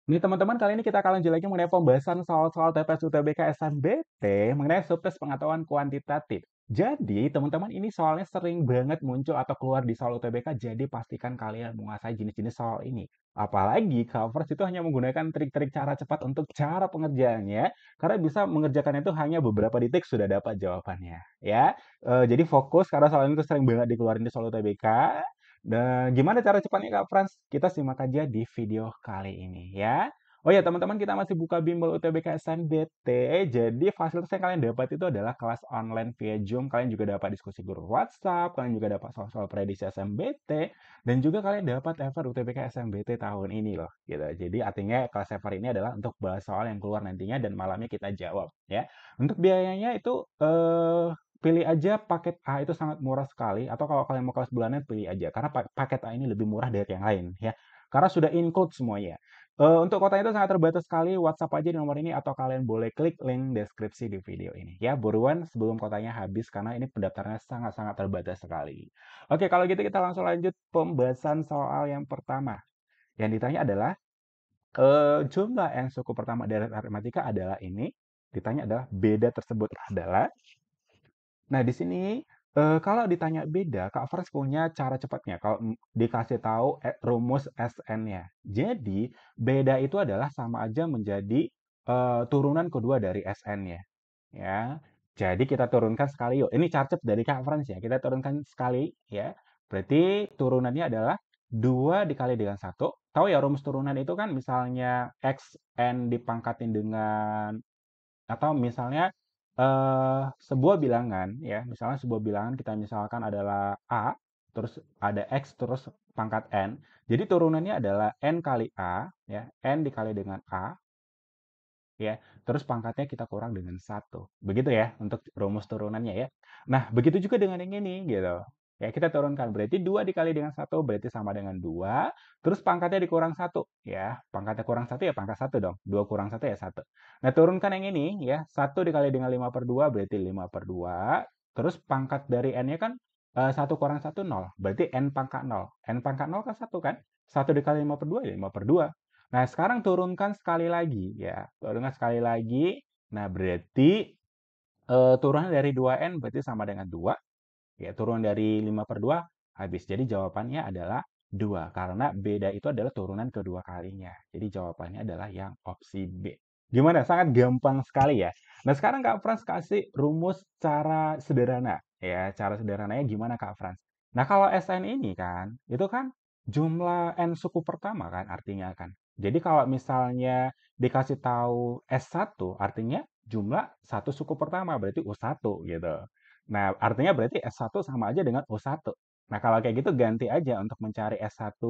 Nih teman-teman, kali ini kita akan lanjut lagi mengenai pembahasan soal-soal TPS UTBK SNBT mengenai subtes pengetahuan kuantitatif. Jadi, teman-teman ini soalnya sering banget muncul atau keluar di soal UTBK, jadi pastikan kalian menguasai jenis-jenis soal ini. Apalagi Covers itu hanya menggunakan trik-trik cara cepat untuk cara pengerjaannya, karena bisa mengerjakan itu hanya beberapa detik sudah dapat jawabannya. Ya, jadi fokus karena soal ini tuh sering banget dikeluarin di soal UTBK. Dan gimana cara cepatnya Kak Frans? Kita simak aja di video kali ini ya. Oh ya teman-teman, kita masih buka bimbel UTBK SNBT. Jadi fasilitas yang kalian dapat itu adalah kelas online via Zoom. Kalian juga dapat diskusi grup WhatsApp. Kalian juga dapat soal-soal prediksi SNBT. Dan juga kalian dapat ever UTBK SNBT tahun ini loh. Gitu. Jadi artinya kelas ever ini adalah untuk bahas soal yang keluar nantinya dan malamnya kita jawab ya. Untuk biayanya itu pilih aja paket A, itu sangat murah sekali, atau kalau kalian mau kelas bulanan pilih aja karena paket A ini lebih murah dari yang lain ya. Karena sudah include semuanya. Untuk kotanya itu sangat terbatas sekali, WhatsApp aja di nomor ini atau kalian boleh klik link deskripsi di video ini ya. Buruan sebelum kotanya habis karena ini pendaftarannya sangat-sangat terbatas sekali. Oke, kalau gitu kita langsung lanjut pembahasan soal yang pertama. Yang ditanya adalah jumlah n suku pertama dari aritmatika adalah ini. Ditanya adalah beda tersebut adalah. Nah, di sini kalau ditanya beda, Kak Frans punya cara cepatnya. Kalau dikasih tahu rumus SN-nya. Jadi, beda itu adalah sama aja menjadi turunan kedua dari SN-nya. Ya. Jadi kita turunkan sekali yuk. Ini cara cepat dari Kak Frans ya. Kita turunkan sekali ya. Berarti turunannya adalah 2 dikali dengan satu. Tahu ya rumus turunan itu kan misalnya XN dipangkatin dengan atau misalnya sebuah bilangan ya, misalnya sebuah bilangan kita misalkan adalah A, terus ada X, terus pangkat N. Jadi turunannya adalah N kali A, ya, N dikali dengan A, ya, terus pangkatnya kita kurang dengan satu. Begitu ya untuk rumus turunannya ya. Nah, begitu juga dengan yang ini gitu. Ya, kita turunkan. Berarti 2 dikali dengan satu berarti sama dengan 2. Terus pangkatnya dikurang satu. Ya, pangkatnya kurang satu ya pangkat satu dong. 2 kurang satu ya satu. Nah, turunkan yang ini ya. Satu dikali dengan 5 per 2 berarti 5 per 2. Terus pangkat dari N-nya kan 1 kurang satu 0. Berarti N pangkat 0. N pangkat 0 kan 1 kan? 1 dikali 5 per 2 ya 5 per 2. Nah, sekarang turunkan sekali lagi ya. Turunkan sekali lagi. Nah, berarti turunan dari 2N berarti sama dengan 2. Ya, turun dari 5 per 2 habis. Jadi jawabannya adalah 2. Karena beda itu adalah turunan kedua kalinya. Jadi jawabannya adalah yang opsi B. Gimana? Sangat gampang sekali ya. Nah, sekarang Kak Frans kasih rumus cara sederhana. Ya, cara sederhananya gimana Kak Frans? Nah, kalau SN ini kan, itu kan jumlah N suku pertama kan artinya kan. Jadi kalau misalnya dikasih tahu S1 artinya jumlah satu suku pertama berarti U1 gitu. Nah, artinya berarti S1 sama aja dengan U1. Nah, kalau kayak gitu ganti aja untuk mencari S1,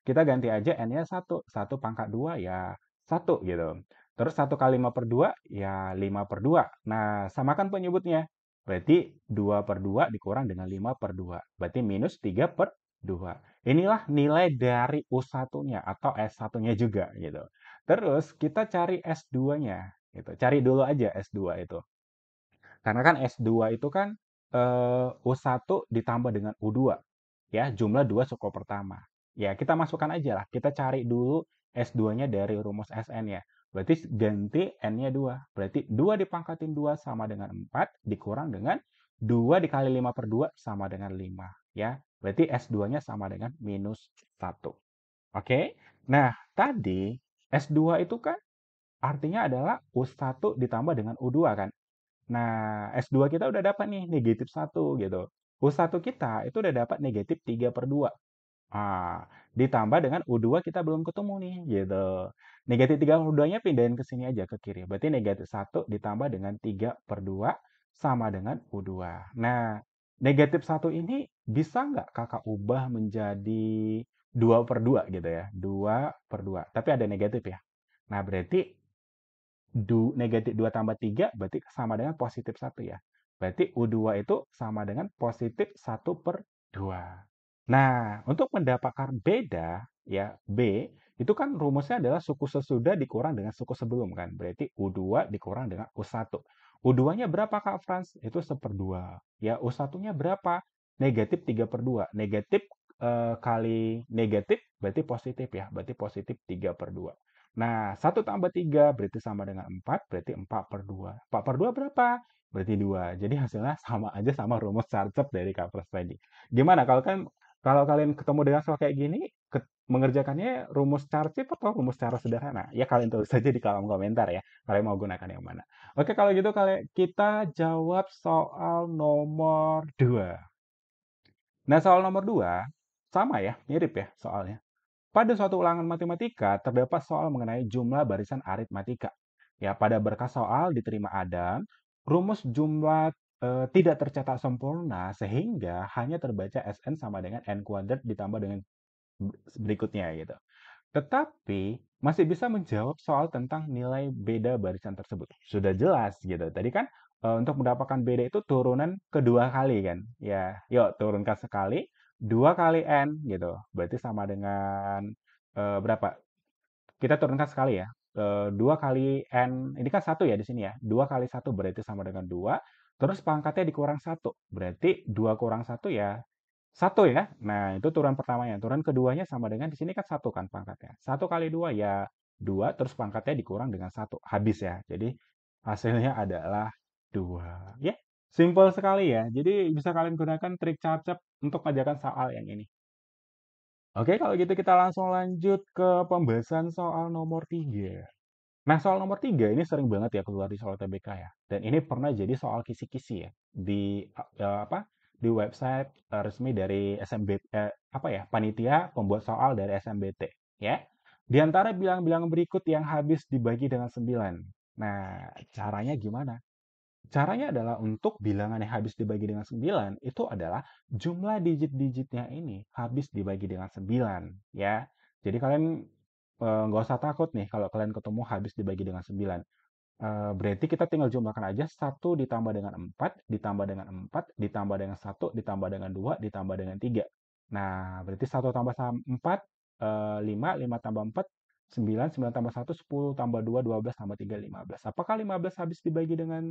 kita ganti aja N-nya 1. 1 pangkat 2 ya 1 gitu. Terus 1 kali 5 per 2 ya 5 per 2. Nah, samakan penyebutnya. Berarti 2 per 2 dikurang dengan 5 per 2. Berarti minus 3 per 2. Inilah nilai dari U1-nya atau S1-nya juga gitu. Terus kita cari S2-nya gitu. Cari dulu aja S2 itu. Karena kan S2 itu kan U1 ditambah dengan U2. Ya, jumlah 2 suku pertama. Ya, kita masukkan aja lah. Kita cari dulu S2-nya dari rumus SN ya. Berarti ganti N-nya 2. Berarti 2 dipangkatin 2 sama dengan 4 dikurang dengan 2 dikali 5 per 2 sama dengan 5. Ya, berarti S2-nya sama dengan minus 1. Oke? Nah, tadi S2 itu kan artinya adalah U1 ditambah dengan U2 kan? Nah, S2 kita udah dapat nih negatif 1 gitu. U1 kita itu udah dapat negatif 3 per 2. Ah, ditambah dengan U2 kita belum ketemu nih gitu. Negatif 3 per 2-nya pindahin ke sini aja ke kiri. Berarti negatif 1 ditambah dengan 3 per 2 sama dengan U2. Nah, negatif 1 ini bisa nggak kakak ubah menjadi 2 per 2 gitu ya. 2 per 2. Tapi ada negatif ya. Nah, berarti negatif 2 tambah 3 berarti sama dengan positif 1 ya. Berarti U2 itu sama dengan positif 1 per 2. Nah, untuk mendapatkan beda, ya, B, itu kan rumusnya adalah suku sesudah dikurang dengan suku sebelum kan. Berarti U2 dikurang dengan U1. U2-nya berapa Kak Frans? Itu 1/2. Ya, U1-nya berapa? Negatif 3 per 2. Negatif kali negatif berarti positif ya. Berarti positif 3 per 2. Nah, 1 tambah 3 berarti sama dengan 4, berarti 4 per 2. 4 per 2 berapa? Berarti 2. Jadi hasilnya sama aja sama rumus Charcep dari Kak Pras tadi. Gimana kalau kalian ketemu dengan soal kayak gini, mengerjakannya rumus Charcep atau rumus cara sederhana? Ya kalian tulis saja di kolom komentar ya. Kalian mau gunakan yang mana? Oke, kalau gitu kita jawab soal nomor 2. Nah, soal nomor 2 sama ya, mirip ya soalnya. Pada suatu ulangan matematika, terdapat soal mengenai jumlah barisan aritmatika. Ya, pada berkas soal diterima Adam, rumus jumlah tidak tercetak sempurna sehingga hanya terbaca Sn sama dengan n kuadrat ditambah dengan berikutnya gitu. Tetapi masih bisa menjawab soal tentang nilai beda barisan tersebut. Sudah jelas gitu. Tadi kan untuk mendapatkan beda itu turunan kedua kali kan. Ya, yuk turunkan sekali, 2 kali n gitu. Berarti sama dengan berapa? Kita turunkan sekali ya. 2 kali n, ini kan 1 ya di sini ya. 2 kali 1 berarti sama dengan 2. Terus pangkatnya dikurang 1. Berarti 2 kurang 1 ya 1 ya. Nah, itu turun pertamanya. Turun keduanya sama dengan di sini kan 1 kan pangkatnya. 1 kali 2 ya 2, terus pangkatnya dikurang dengan 1. Habis ya. Jadi hasilnya adalah 2. Ya, simpel sekali ya. Jadi bisa kalian gunakan trik capcap untuk mengerjakan soal yang ini. Oke, kalau gitu kita langsung lanjut ke pembahasan soal nomor 3. Nah, soal nomor 3 ini sering banget ya keluar di soal TBK ya. Dan ini pernah jadi soal kisi-kisi ya di di website resmi dari panitia pembuat soal dari SMBT ya. Di antara bilangan-bilangan berikut yang habis dibagi dengan 9. Nah, caranya gimana? Caranya adalah untuk bilangan yang habis dibagi dengan 9 itu adalah jumlah digit-digitnya ini habis dibagi dengan 9 ya. Jadi kalian nggak usah takut nih kalau kalian ketemu habis dibagi dengan 9. Berarti kita tinggal jumlahkan aja 1 ditambah dengan 4 ditambah dengan 4 ditambah dengan 1 ditambah dengan 2 ditambah dengan 3. Nah, berarti 1 tambah 4, 5, 5 tambah 4, 9, 9 tambah 1, 10 tambah 2, 12 tambah 3, 15. Apakah 15 habis dibagi dengan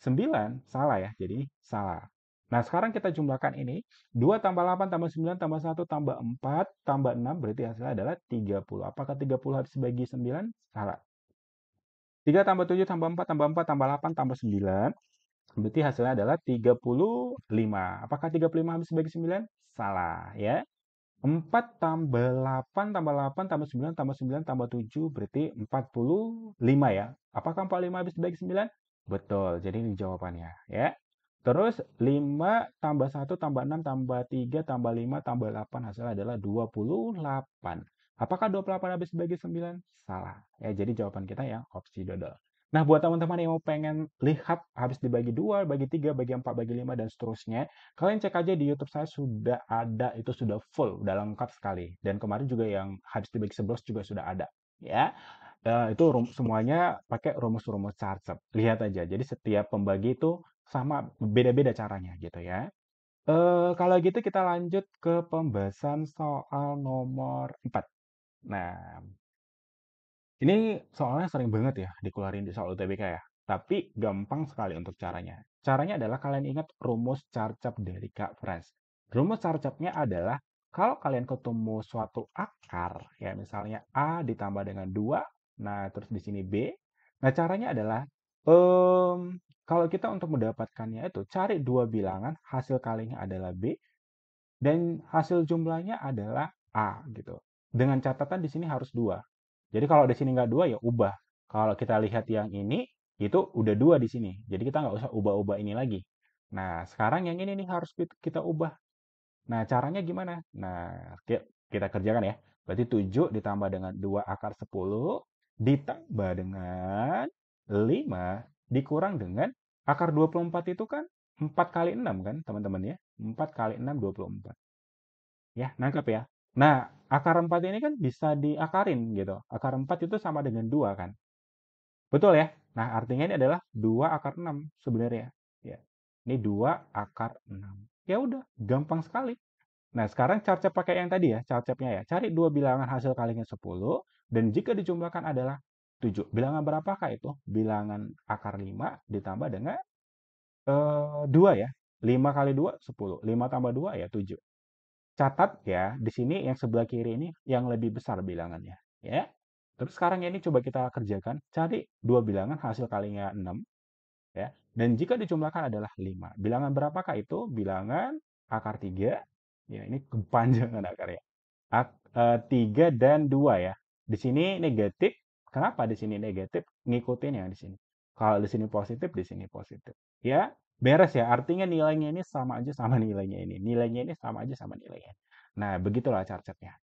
9? Salah ya, jadi salah. Nah, sekarang kita jumlahkan ini. 2 tambah 8 tambah 9 tambah 1 tambah 4 tambah 6 berarti hasilnya adalah 30. Apakah 30 habis dibagi 9? Salah. 3 tambah 7 tambah 4 tambah 4 tambah 8 tambah 9. Berarti hasilnya adalah 35. Apakah 35 habis dibagi 9? Salah ya. 4 tambah 8 tambah 8 tambah 9 tambah 9 tambah 7 berarti 45 ya. Apakah 45 habis dibagi 9? Betul, jadi ini jawabannya ya. Terus 5 tambah 1 tambah 6 tambah 3 tambah 5 tambah 8 hasilnya adalah 28. Apakah 28 habis dibagi 9? Salah. Ya, jadi jawaban kita yang opsi dodol. Nah, buat teman-teman yang mau pengen lihat habis dibagi 2, bagi 3, bagi 4, bagi 5, dan seterusnya, kalian cek aja di YouTube saya sudah ada, itu sudah full, udah lengkap sekali. Dan kemarin juga yang habis dibagi 11 juga sudah ada. Ya, itu semuanya pakai rumus-rumus Charcep. Lihat aja. Jadi setiap pembagi itu sama, beda-beda caranya gitu ya. Kalau gitu kita lanjut ke pembahasan soal nomor 4. Nah, ini soalnya sering banget ya dikeluarin di soal UTBK ya. Tapi gampang sekali untuk caranya. Caranya adalah kalian ingat rumus Charcep dari Kak Frans. Rumus Charcepnya adalah kalau kalian ketemu suatu akar, ya misalnya A ditambah dengan 2, nah terus di sini B. Nah caranya adalah, kalau kita untuk mendapatkannya itu cari dua bilangan, hasil kalinya adalah B, dan hasil jumlahnya adalah A gitu. Dengan catatan di sini harus 2. Jadi kalau di sini nggak 2 ya ubah. Kalau kita lihat yang ini itu udah 2 di sini. Jadi kita nggak usah ubah-ubah ini lagi. Nah, sekarang yang ini nih harus kita ubah. Nah, caranya gimana? Nah, kita kerjakan ya. Berarti 7 ditambah dengan 2 akar 10 ditambah dengan 5 dikurang dengan akar 24 itu kan 4 kali 6 kan teman-teman ya. 4 kali 6 24. Ya, nangkep ya. Nah, akar 4 ini kan bisa diakarin gitu. Akar 4 itu sama dengan 2 kan. Betul ya? Nah, artinya ini adalah 2 akar 6 sebenarnya. Ya. Ini 2 akar 6. Ya udah, gampang sekali. Nah, sekarang Charcep pakai yang tadi ya, Charcepnya ya. Cari dua bilangan hasil kalinya 10 dan jika dijumlahkan adalah 7. Bilangan berapakah itu? Bilangan akar 5 ditambah dengan 2 ya. 5 kali 2 10. 5 tambah 2 ya 7. Catat ya, di sini yang sebelah kiri ini yang lebih besar bilangannya, ya. Terus sekarang ini coba kita kerjakan, cari dua bilangan hasil kalinya 6, ya. Dan jika dijumlahkan adalah 5. Bilangan berapakah itu? Bilangan akar 3, ya ini kepanjangan akarnya. 3 dan 2 ya. Di sini negatif. Kenapa di sini negatif? Ngikutin yang di sini. Kalau di sini positif, di sini positif. Ya, beres ya. Artinya nilainya ini sama aja sama nilainya ini. Nilainya ini sama aja sama nilainya. Nah, begitulah caranya.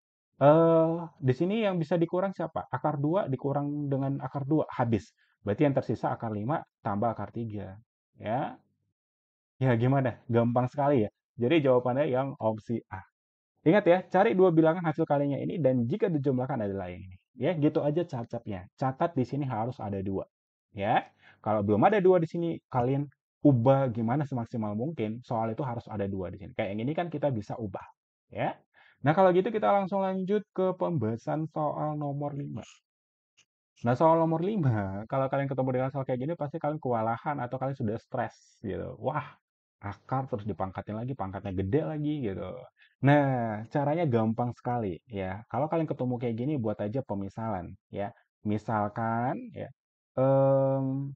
Di sini yang bisa dikurang siapa? Akar 2 dikurang dengan akar 2 habis. Berarti yang tersisa akar 5 tambah akar 3. Ya, ya gimana? Gampang sekali ya. Jadi jawabannya yang opsi A. Ingat ya, cari dua bilangan hasil kalinya ini dan jika dijumlahkan adalah yang ini. Ya, gitu aja capcapnya. Catat di sini harus ada dua. Ya, kalau belum ada dua di sini, kalian ubah gimana semaksimal mungkin. Soal itu harus ada dua di sini. Kayak yang ini kan kita bisa ubah. Ya. Nah, kalau gitu kita langsung lanjut ke pembahasan soal nomor 5. Nah, soal nomor 5, kalau kalian ketemu dengan soal kayak gini, pasti kalian kewalahan atau kalian sudah stres gitu. Wah, akar terus dipangkatin lagi, pangkatnya gede lagi gitu. Nah, caranya gampang sekali ya. Kalau kalian ketemu kayak gini, buat aja pemisalan ya. Misalkan ya, em,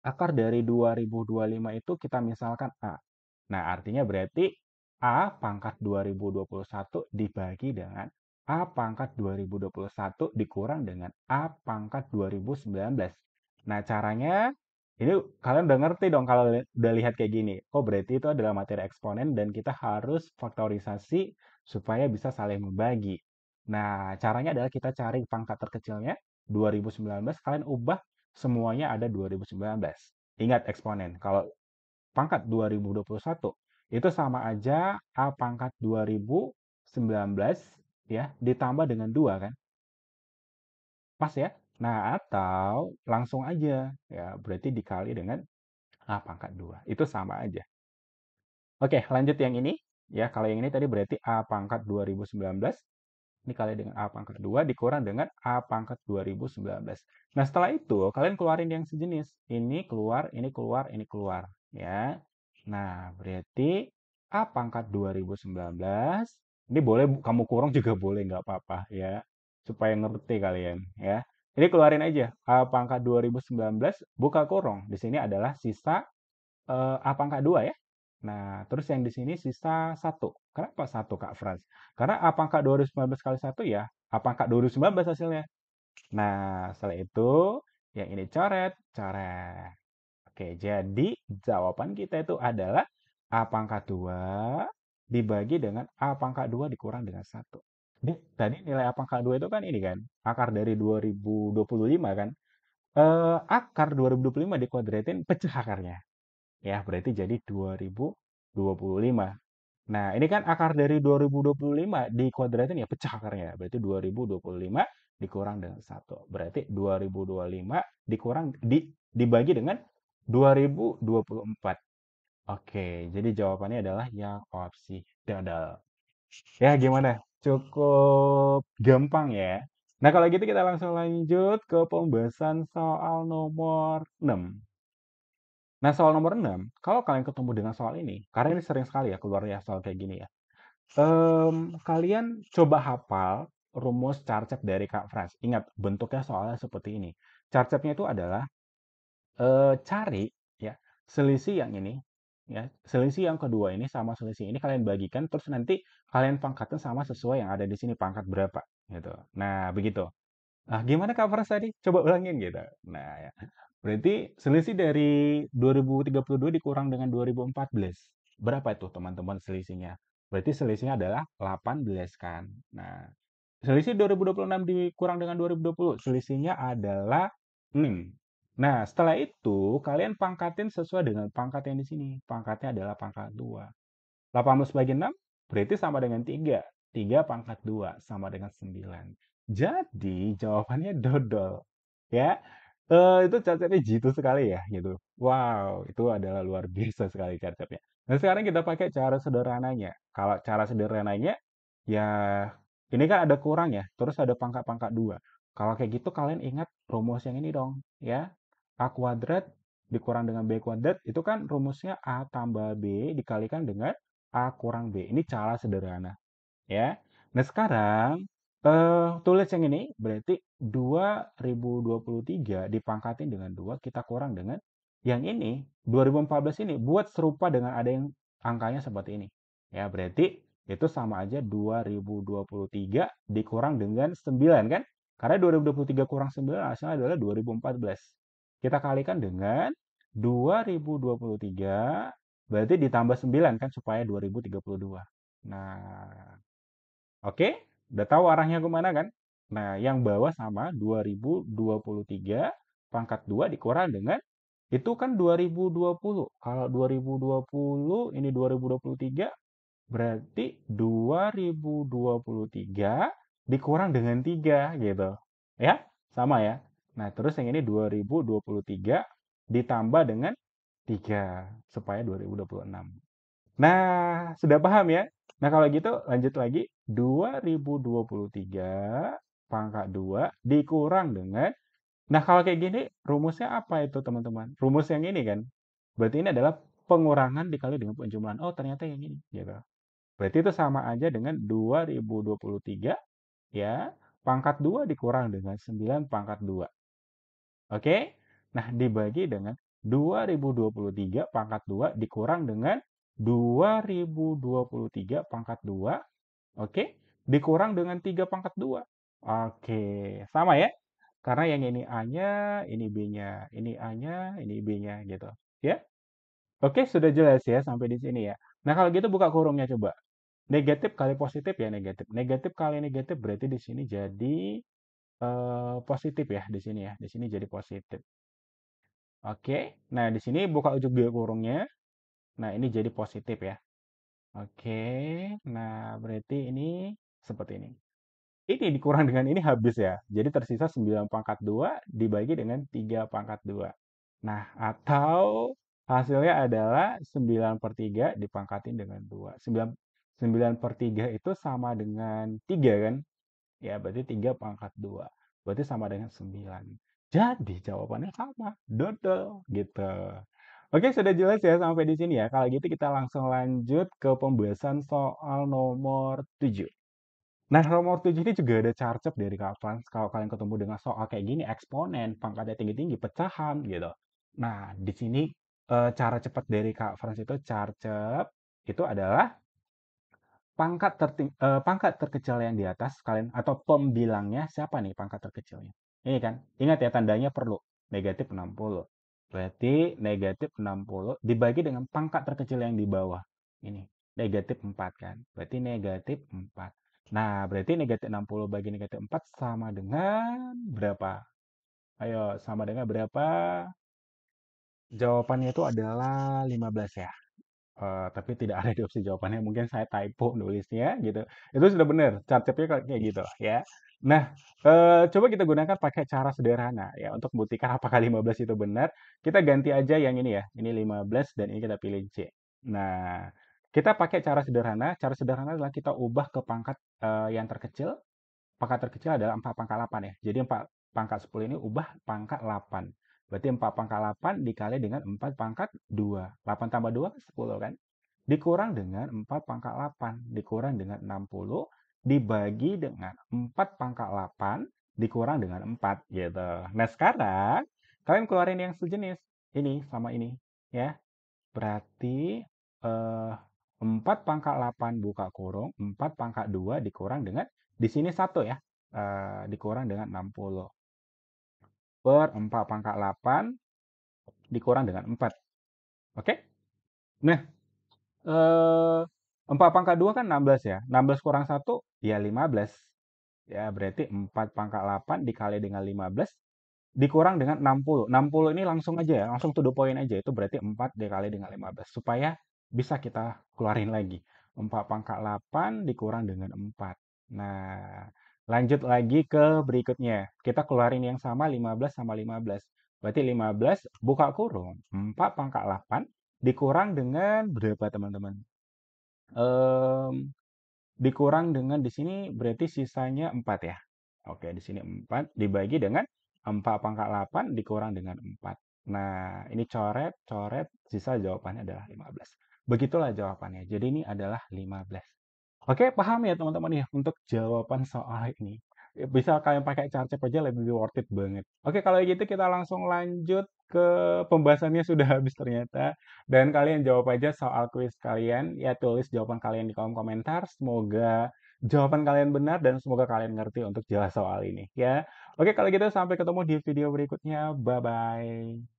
akar dari 2025 itu kita misalkan A. Nah, artinya berarti A pangkat 2021 dibagi dengan A pangkat 2021 dikurang dengan A pangkat 2019. Nah, caranya ini kalian udah ngerti dong kalau udah lihat kayak gini. Oh, berarti itu adalah materi eksponen dan kita harus faktorisasi supaya bisa saling membagi. Nah, caranya adalah kita cari pangkat terkecilnya 2019, kalian ubah semuanya ada 2019. Ingat eksponen. Kalau pangkat 2021 itu sama aja A pangkat 2019 ya ditambah dengan 2 kan? Pas ya? Nah, atau langsung aja ya berarti dikali dengan A pangkat 2. Itu sama aja. Oke, lanjut yang ini. Ya, kalau yang ini tadi berarti A pangkat 2019 dikali dengan A pangkat 2 dikurang dengan A pangkat 2019. Nah, setelah itu kalian keluarin yang sejenis. Ini keluar, ini keluar, ini keluar. Ya. Nah, berarti A pangkat 2019. Ini boleh kamu kurang juga boleh, nggak apa-apa ya. Supaya ngerti kalian ya. Ini keluarin aja. A pangkat 2019 buka kurung. Di sini adalah sisa A pangkat 2 ya. Nah, terus yang di sini sisa satu. Kenapa satu Kak Frans? Karena A pangkat 2019 kali satu ya, A pangkat 2019 hasilnya. Nah, setelah itu yang ini coret, coret. Oke, jadi jawaban kita itu adalah A pangkat 2 dibagi dengan A pangkat 2 dikurang dengan satu. Tadi nilai A pangkat 2 itu kan ini kan, akar dari 2025 kan. Akar 2025 dikuadratin pecah akarnya. Ya, berarti jadi 2025. Nah, ini kan akar dari 2025 dikuadratin ya pecah akarnya. Berarti 2025 dikurang dengan satu. Berarti 2025 dibagi dengan 2024. Oke, jadi jawabannya adalah yang opsi dodol. Ya, gimana? Cukup gampang ya. Nah, kalau gitu kita langsung lanjut ke pembahasan soal nomor 6. Nah, soal nomor 6, kalau kalian ketemu dengan soal ini, karena ini sering sekali ya keluar ya soal kayak gini ya. Kalian coba hafal rumus carcap dari Kak Frans. Ingat, bentuknya soalnya seperti ini. Carcapnya itu adalah cari ya selisih yang ini, ya selisih yang kedua ini sama selisih ini kalian bagikan, terus nanti kalian pangkatkan sama sesuai yang ada di sini pangkat berapa, gitu. Nah, begitu. Ah, gimana Kak Pras tadi? Coba ulangin gitu. Nah, ya. Berarti selisih dari 2032 dikurang dengan 2014. Berapa itu teman-teman selisihnya? Berarti selisihnya adalah 18 kan. Nah, selisih 2026 dikurang dengan 2020, selisihnya adalah 6. Nah, setelah itu kalian pangkatin sesuai dengan pangkat yang di sini. Pangkatnya adalah pangkat 2. 18 bagi 6 berarti sama dengan 3. 3 pangkat 2 sama dengan 9. Jadi jawabannya dodol. Ya, itu Cacatnya jitu sekali ya gitu. Wow, itu adalah luar biasa sekali Cacatnya. Nah, sekarang kita pakai cara sederhananya. Kalau cara sederhananya, ya ini kan ada kurang ya, terus ada pangkat-pangkat 2. Kalau kayak gitu kalian ingat rumus yang ini dong, ya. A kuadrat dikurang dengan B kuadrat, itu kan rumusnya A tambah B dikalikan dengan A kurang B. Ini cara sederhana, ya. Nah, sekarang Tulis yang ini, berarti 2023 dipangkatin dengan 2 kita kurang dengan yang ini, 2014 ini, buat serupa dengan ada yang angkanya seperti ini. Ya, berarti itu sama aja 2023 dikurang dengan 9 kan? Karena 2023 kurang 9 hasilnya adalah 2014. Kita kalikan dengan 2023, berarti ditambah 9 kan supaya 2032. Nah, oke, udah tahu arahnya kemana kan? Nah, yang bawah sama 2023 pangkat 2 dikurang dengan itu kan 2020. Kalau 2020 ini 2023 berarti 2023 dikurang dengan 3 gitu. Ya, sama ya. Nah, terus yang ini 2023 ditambah dengan 3 supaya 2026. Nah, sudah paham ya? Nah, kalau gitu lanjut lagi. 2023 pangkat 2 dikurang dengan. Nah, kalau kayak gini rumusnya apa itu teman-teman? Rumus yang ini kan. Berarti ini adalah pengurangan dikali dengan penjumlahan. Oh, ternyata yang ini. Gitu. Berarti itu sama aja dengan 2023 ya. Pangkat 2 dikurang dengan 9 pangkat 2. Oke? Nah, dibagi dengan 2023 pangkat 2 dikurang dengan 2023 pangkat 2. Oke? Dikurang dengan 3 pangkat 2. Oke, sama ya? Karena yang ini A-nya, ini B-nya, ini A-nya, ini B-nya gitu. Ya? Oke, sudah jelas ya sampai di sini ya. Nah, kalau gitu buka kurungnya coba. Negatif kali positif ya negatif. Negatif kali negatif berarti di sini jadi positif ya di sini ya. Di sini jadi positif. Oke. Nah, di sini buka ujung dua kurungnya. Nah, ini jadi positif ya. Oke. Nah, berarti ini seperti ini. Ini dikurang dengan ini habis ya. Jadi tersisa 9 pangkat 2 dibagi dengan 3 pangkat 2. Nah, atau hasilnya adalah 9 per 3 dipangkatin dengan 2. 9 per 3 itu sama dengan 3 kan? Ya, berarti 3 pangkat 2. Berarti sama dengan 9. Jadi jawabannya sama. Dodol gitu. Oke, sudah jelas ya sampai di sini ya. Kalau gitu kita langsung lanjut ke pembahasan soal nomor 7. Nah, nomor 7 ini juga ada carcep dari Kak Frans. Kalau kalian ketemu dengan soal kayak gini, eksponen, pangkatnya tinggi-tinggi, pecahan gitu. Nah, di sini cara cepat dari Kak Frans itu carcep itu adalah pangkat terkecil yang di atas kalian atau pembilangnya siapa nih pangkat terkecilnya? Ini kan, ingat ya tandanya perlu negatif 60. Berarti negatif 60 dibagi dengan pangkat terkecil yang di bawah. Ini negatif 4 kan. Berarti negatif 4. Nah, berarti negatif 60 bagi negatif 4 sama dengan berapa? Ayo, sama dengan berapa? Jawabannya itu adalah 15 ya. Tapi tidak ada di opsi jawabannya. Mungkin saya typo nulisnya gitu. Itu sudah benar. Cartnya kayak gitu ya. Nah, coba kita gunakan pakai cara sederhana ya untuk membuktikan apakah 15 itu benar. Kita ganti aja yang ini ya. Ini 15 dan ini kita pilih C. Nah, kita pakai cara sederhana. Cara sederhana adalah kita ubah ke pangkat yang terkecil. Pangkat terkecil adalah 4 pangkat 8 ya. Jadi 4 pangkat 10 ini ubah pangkat 8. Berarti 4 pangkat 8 dikali dengan 4 pangkat 2. 8 tambah 2 kan 10 kan? Dikurang dengan 4 pangkat 8. Dikurang dengan 60. Dibagi dengan 4 pangkat 8. Dikurang dengan 4 gitu. Nah sekarang kalian keluarin yang sejenis. Ini sama ini. Ya. Berarti 4 pangkat 8 buka kurung, 4 pangkat 2 dikurang dengan, di sini 1 ya, dikurang dengan 60 per 4 pangkat 8 dikurang dengan 4. Oke? Nah, eh, 4 pangkat 2 kan 16 ya. 16 kurang 1 ya 15. Ya, berarti 4 pangkat 8 dikali dengan 15 dikurang dengan 60. 60 ini langsung aja ya, langsung to the point aja. Itu berarti 4 dikali dengan 15. Supaya bisa kita keluarin lagi. 4 pangkat 8 dikurang dengan 4. Nah, lanjut lagi ke berikutnya. Kita keluarin yang sama 15 sama 15. Berarti 15 buka kurung. 4 pangkat 8 dikurang dengan berapa teman-teman? Ehm, Dikurang dengan di sini berarti sisanya 4 ya. Oke, di sini 4 dibagi dengan 4 pangkat 8 dikurang dengan 4. Nah, ini coret, coret, sisa jawabannya adalah 15. Begitulah jawabannya. Jadi ini adalah 15. Oke, paham ya teman-teman ya untuk jawaban soal ini. Bisa kalian pakai Carcap aja lebih worth it banget. Oke, kalau gitu kita langsung lanjut ke pembahasannya sudah habis ternyata. Dan kalian jawab aja soal kuis kalian. Ya tulis jawaban kalian di kolom komentar. Semoga jawaban kalian benar dan semoga kalian ngerti untuk jawab soal ini ya. Oke, kalau gitu sampai ketemu di video berikutnya. Bye-bye.